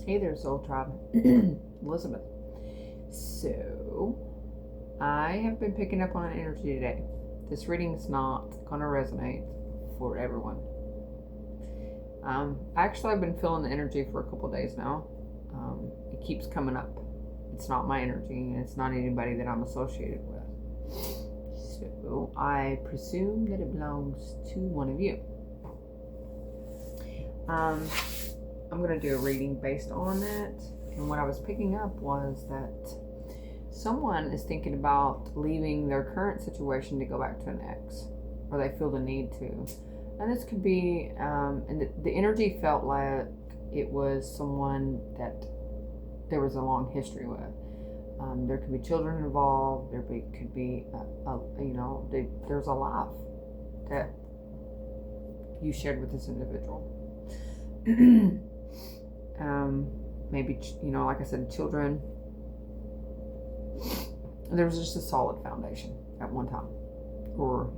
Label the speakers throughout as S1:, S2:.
S1: Hey there, Soul Tribe. Elizabeth. So, I have been picking up on energy today. This reading's not going to resonate for everyone. Actually, I've been feeling the energy for a couple days now. It keeps coming up. It's not my energy, and it's not anybody that I'm associated with. So, I presume that it belongs to one of you. I'm going to do a reading based on that. And what I was picking up was that someone is thinking about leaving their current situation to go back to an ex, or they feel the need to. And this could be, and the energy felt like it was someone that there was a long history with. There could be children involved. Could be, there's a life that you shared with this individual. Maybe, like I said, children. There was just a solid foundation at one time, or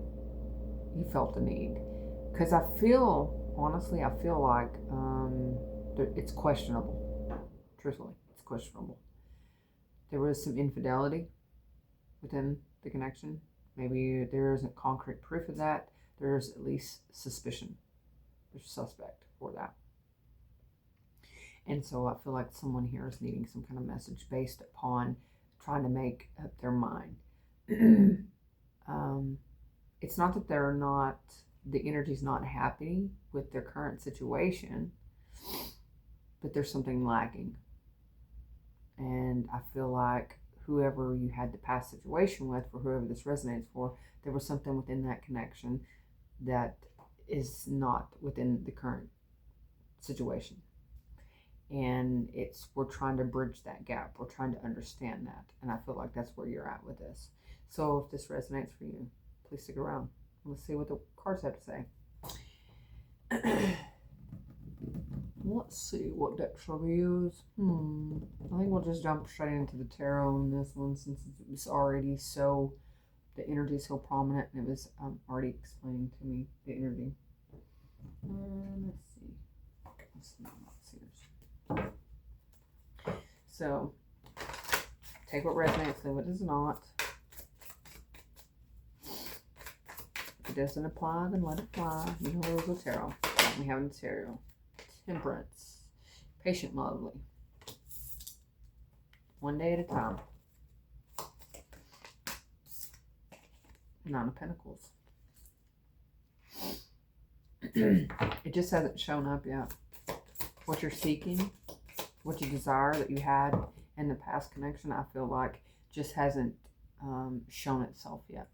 S1: you felt the need. Because honestly, I feel like it's questionable. Truthfully, it's questionable. There was some infidelity within the connection. Maybe there isn't concrete proof of that. There's at least suspicion. There's suspect for that. And so I feel like someone here is needing some kind of message based upon trying to make up their mind. It's not that the energy's not happy with their current situation, but there's something lacking. And I feel like whoever you had the past situation with, for whoever this resonates for, there was something within that connection that is not within the current situation. And we're trying to bridge that gap. We're trying to understand that. And I feel like that's where you're at with this. So if this resonates for you, please stick around. Let's see what the cards have to say. Let's see what deck shall we use. I think we'll just jump straight into the tarot in this one, since it's already the energy is so prominent, and it was already explaining to me the energy. Let's see. So, take what resonates, leave what does not. If it doesn't apply, then let it fly. You know, rules of tarot. We have in tarot. Temperance. Patient, lovely. One day at a time. Nine of Pentacles. It just hasn't shown up yet. What you're seeking, what you desire that you had in the past connection, I feel like just hasn't shown itself yet.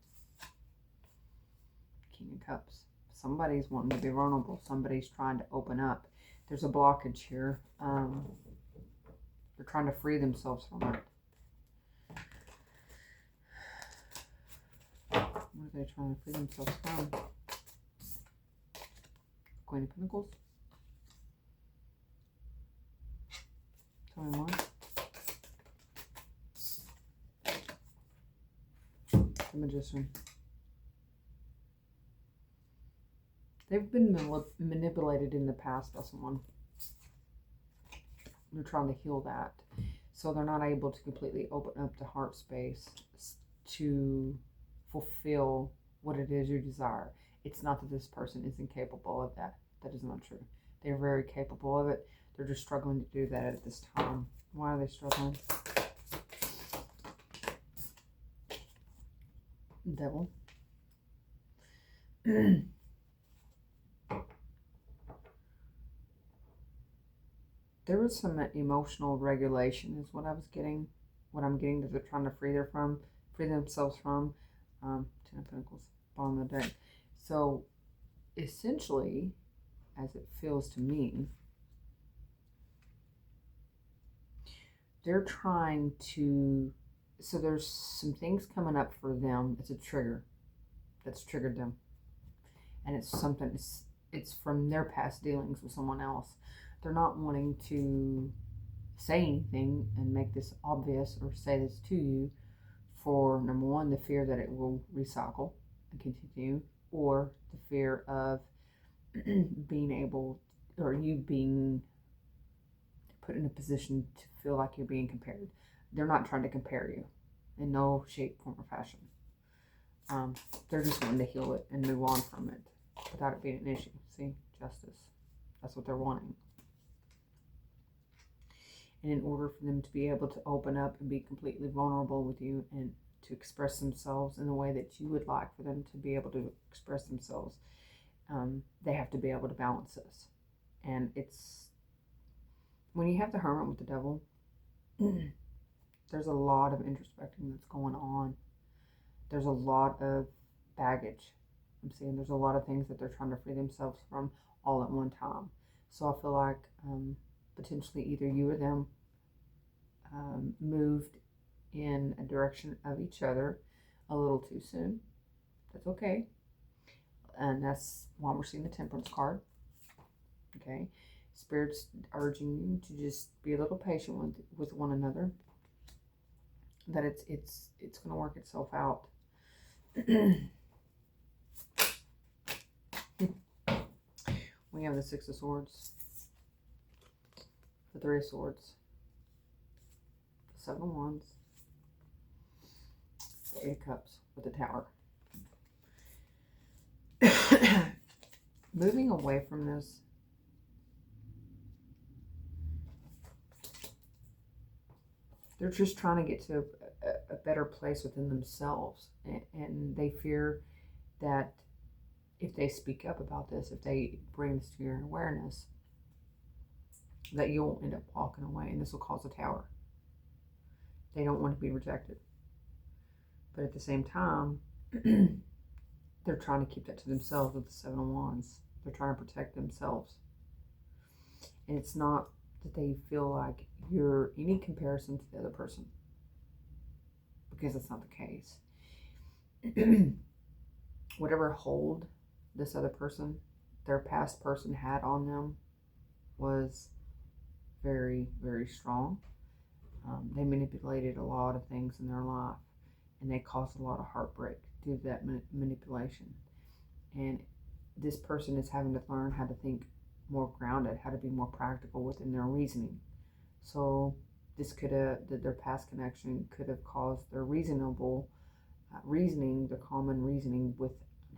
S1: King of Cups. Somebody's wanting to be vulnerable. Somebody's trying to open up. There's a blockage here. They're trying to free themselves from it. What are they trying to free themselves from? Queen of Pentacles. Tell me more. The Magician. They've been manipulated in the past by someone. They're trying to heal that. So they're not able to completely open up the heart space to fulfill what it is you desire. It's not that this person is incapable of that. That is not true. They're very capable of it. They're just struggling to do that at this time. Why are they struggling? Devil. There was some emotional regulation is what I was getting. What I'm getting that they're trying to free themselves from. Ten of Pentacles, bottom of the deck. So essentially, as it feels to me, they're trying to, so there's some things coming up for them. It's a trigger that's triggered them. And it's something, it's from their past dealings with someone else. They're not wanting to say anything and make this obvious or say this to you for, number one, the fear that it will recycle and continue, or the fear of being able, or you being put in a position to feel like you're being compared. They're not trying to compare you in no shape, form, or fashion. They're just wanting to heal it and move on from it without it being an issue. See, justice. That's what they're wanting. And in order for them to be able to open up and be completely vulnerable with you and to express themselves in the way that you would like for them to be able to express themselves, they have to be able to balance this. And it's when you have the Hermit with the Devil, there's a lot of introspecting that's going on. There's a lot of baggage. I'm saying there's a lot of things that they're trying to free themselves from all at one time. So I feel like potentially either you or them moved in a direction of each other a little too soon. That's okay. And that's why we're seeing the Temperance card. Okay. Spirit's urging you to just be a little patient with one another. That it's going to work itself out. We have the Six of Swords, the Three of Swords, the Seven of Wands, the Eight of Cups with the Tower. Moving away from this, they're just trying to get to a better place within themselves, and they fear that if they speak up about this, if they bring this to your awareness, that you'll end up walking away, and this will cause a tower. They don't want to be rejected, but at the same time, they're trying to keep that to themselves with the Seven of Wands. They're trying to protect themselves, and it's not that they feel like you're any comparison to the other person, because that's not the case. Whatever hold this other person, their past person had on them was very, very strong. They manipulated a lot of things in their life, and they caused a lot of heartbreak due to that manipulation. And this person is having to learn how to think more grounded, how to be more practical within their reasoning. So this could have, their past connection could have caused their reasonable reasoning, the common reasoning with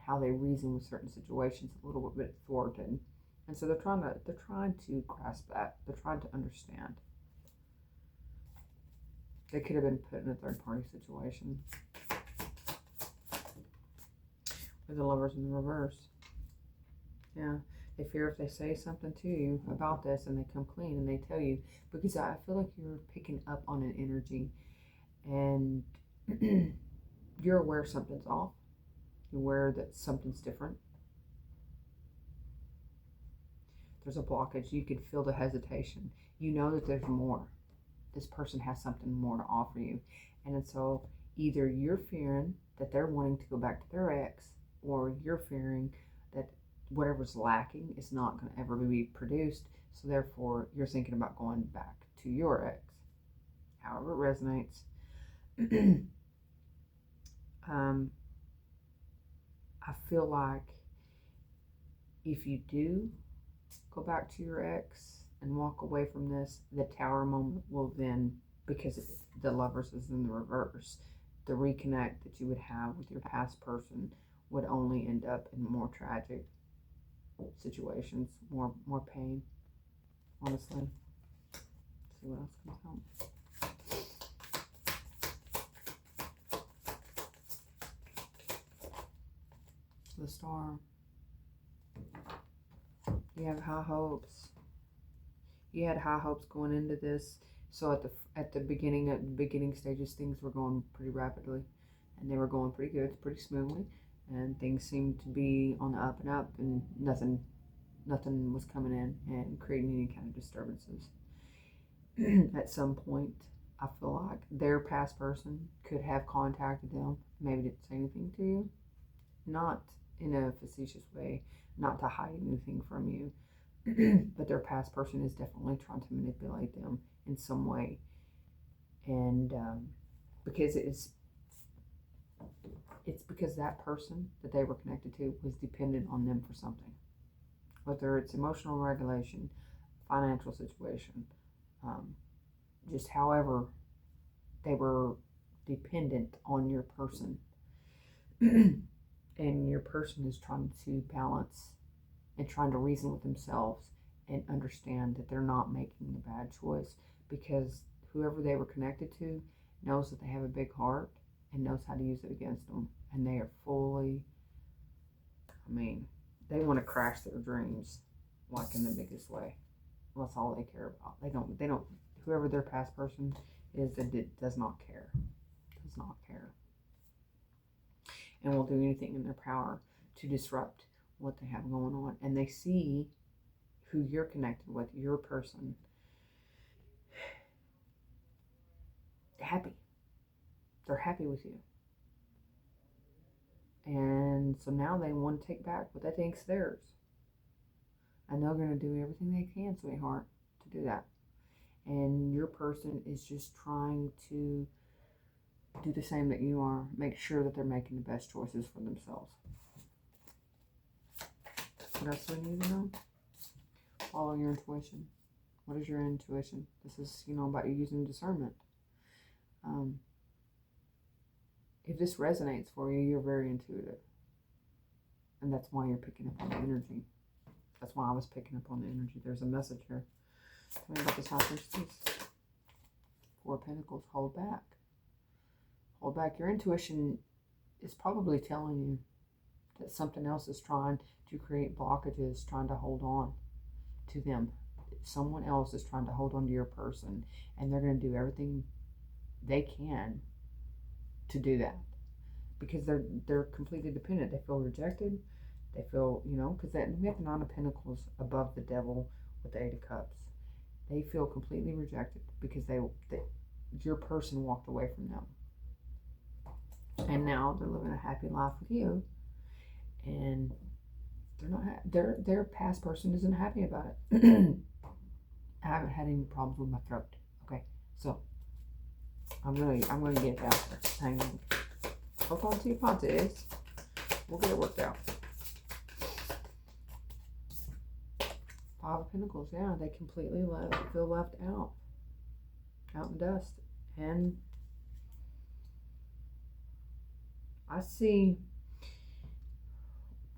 S1: how they reason with certain situations a little bit thwarted. And so they're trying to grasp that. They're trying to understand. They could have been put in a third party situation. With the Lovers in the reverse. Yeah. They fear if they say something to you about this and they come clean and they tell you, because I feel like you're picking up on an energy and you're aware something's off. You're aware that something's different. There's a blockage. You can feel the hesitation. You know that there's more. This person has something more to offer you. And so either you're fearing that they're wanting to go back to their ex, or you're fearing that whatever's lacking is not going to ever be produced. So therefore, you're thinking about going back to your ex. However it resonates. I feel like if you do go back to your ex and walk away from this, the Tower moment will then, because the Lovers is in the reverse, the reconnect that you would have with your past person would only end up in more tragic situations, more pain, honestly. Let's see what else comes out. The Star. You have high hopes. You had high hopes going into this. So at the beginning stages, things were going pretty rapidly, and they were going pretty good, pretty smoothly, and things seemed to be on the up and up, and nothing was coming in and creating any kind of disturbances. At some point, I feel like their past person could have contacted them, maybe didn't say anything to you, not in a facetious way, not to hide anything from you, but their past person is definitely trying to manipulate them in some way, and because it's because that person that they were connected to was dependent on them for something, whether it's emotional regulation, financial situation, um, just however they were dependent on your person. And your person is trying to balance and trying to reason with themselves and understand that they're not making a bad choice, because whoever they were connected to knows that they have a big heart and knows how to use it against them. And they are fully, I mean, they want to crash their dreams like in the biggest way. That's all they care about. They don't, whoever their past person is, that does not care. Does not care. And will do anything in their power to disrupt what they have going on. And they see who you're connected with, your person, happy. They're happy with you. And so now they want to take back what they think's theirs. And they're going to do everything they can, sweetheart, to do that. And your person is just trying to do the same that you are. Make sure that they're making the best choices for themselves. What else do we need to know? Follow your intuition. What is your intuition? This is, about you using discernment. If this resonates for you, you're very intuitive. And that's why you're picking up on the energy. That's why I was picking up on the energy. There's a message here. Tell me about this High Priestess. Four of Pentacles. Hold back. Hold back. Your intuition is probably telling you that something else is trying to create blockages, trying to hold on to them. Someone else is trying to hold on to your person, and they're going to do everything they can to do that, because they're completely dependent. They feel rejected. They feel, because we have the Nine of Pentacles above the Devil with the Eight of Cups. They feel completely rejected because your person walked away from them, and now they're living a happy life with you, and they're not. Their past person isn't happy about it. I haven't had any problems with my throat. Okay, so I'm gonna get it out there. Hang on. Hold on to your pontes. We'll get it worked out. Five of Pentacles. Yeah, they completely feel left out in dust. And I see,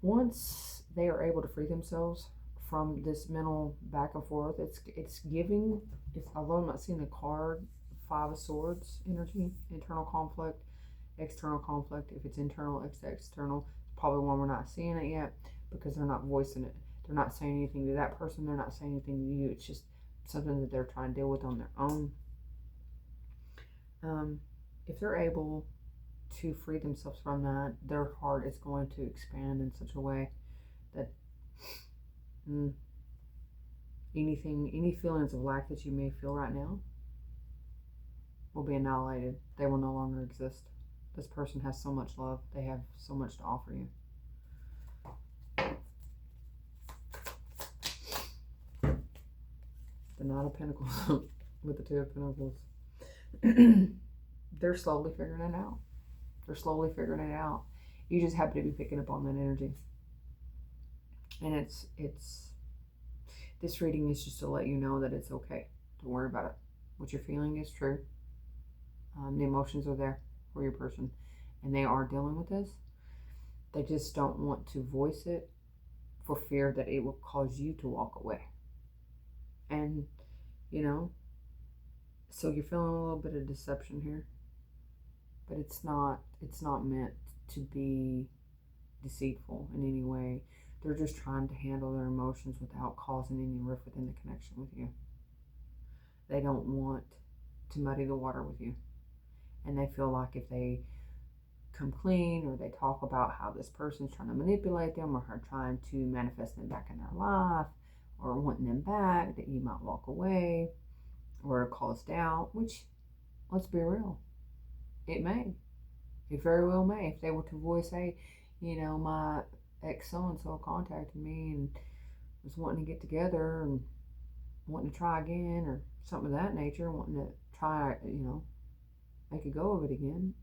S1: once they are able to free themselves from this mental back and forth, it's giving. Although I'm not seeing a card, Five of Swords energy, internal conflict, external conflict. If it's internal, it's external. Probably one we're not seeing it yet because they're not voicing it. They're not saying anything to that person. They're not saying anything to you. It's just something that they're trying to deal with on their own. If they're able to free themselves from that, their heart is going to expand in such a way that any feelings of lack that you may feel right now will be annihilated. They will no longer exist. This person has so much love. They have so much to offer you. The Nine of Pentacles with the Two of Pentacles. They're slowly figuring it out. They're slowly figuring it out. You just happen to be picking up on that energy. And it's this reading is just to let you know that it's okay. Don't worry about it. What you're feeling is true. The emotions are there for your person, and they are dealing with this. They just don't want to voice it for fear that it will cause you to walk away. And so you're feeling a little bit of deception here, but it's not meant to be deceitful in any way. They're just trying to handle their emotions without causing any rift within the connection with you. They don't want to muddy the water with you. And they feel like if they come clean, or they talk about how this person's trying to manipulate them, or her trying to manifest them back in their life, or wanting them back, that you might walk away, or cause doubt, which, let's be real, it may. It very well may. If they were to voice, hey, my ex so-and-so contacted me and was wanting to get together and wanting to try again, or something of that nature, wanting to try, make a go of it again,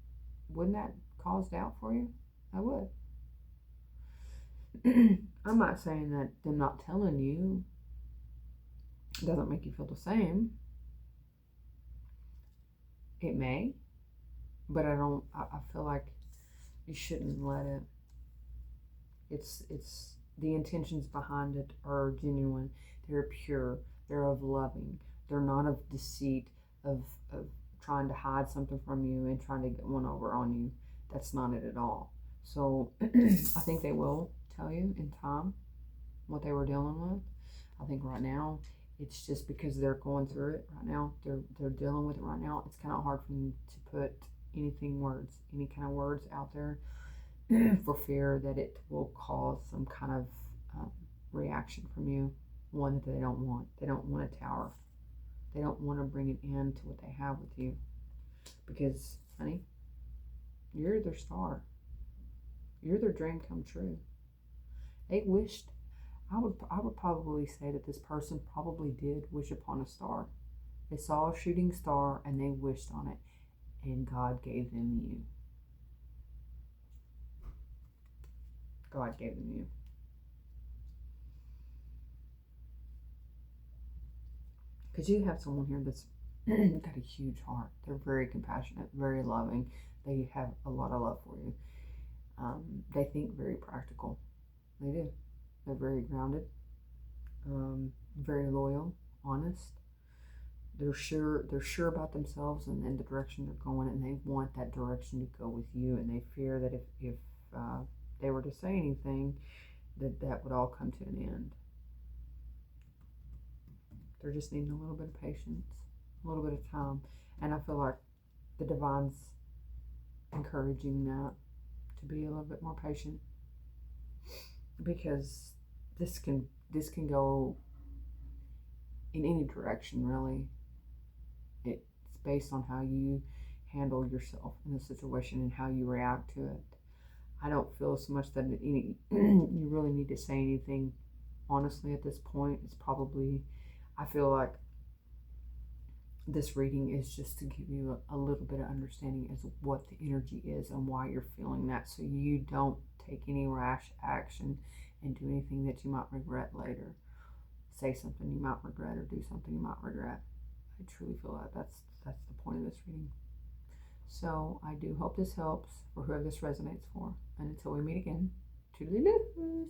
S1: wouldn't that cause doubt for you? I would. I'm not saying that them not telling you doesn't make you feel the same. It may, but I feel like you shouldn't let it. It's the intentions behind it are genuine. They're pure. They're of loving. They're not of deceit, of trying to hide something from you and trying to get one over on you. That's not it at all. So I think they will tell you in time what they were dealing with. I think right now it's just because they're going through it right now. They're dealing with it right now. It's kind of hard for them to put any kind of words out there for fear that it will cause some kind of um, reaction from you. One that they don't want. They don't want a tower. They don't want to bring it into what they have with you. Because, honey, you're their star. You're their dream come true. They wished. I would probably say that this person probably did wish upon a star. They saw a shooting star and they wished on it, and God gave them you. God gave them you. Because you have someone here that's got a huge heart. They're very compassionate, very loving. They have a lot of love for you. They think very practical. They do. They're very grounded, very loyal, honest. They're sure. They're sure about themselves and the direction they're going, and they want that direction to go with you. And they fear that if they were to say anything, that would all come to an end. They're just needing a little bit of patience, a little bit of time, and I feel like the divine's encouraging that to be a little bit more patient because this can go in any direction really. It's based on how you handle yourself in a situation and how you react to it. I don't feel so much that you really need to say anything honestly at this point. It's probably, I feel like this reading is just to give you a little bit of understanding as what the energy is and why you're feeling that, so you don't take any rash action and do anything that you might regret later. Say something you might regret or do something you might regret. I truly feel that that's the point of this reading. So I do hope this helps for whoever this resonates for. And until we meet again, toodaloo.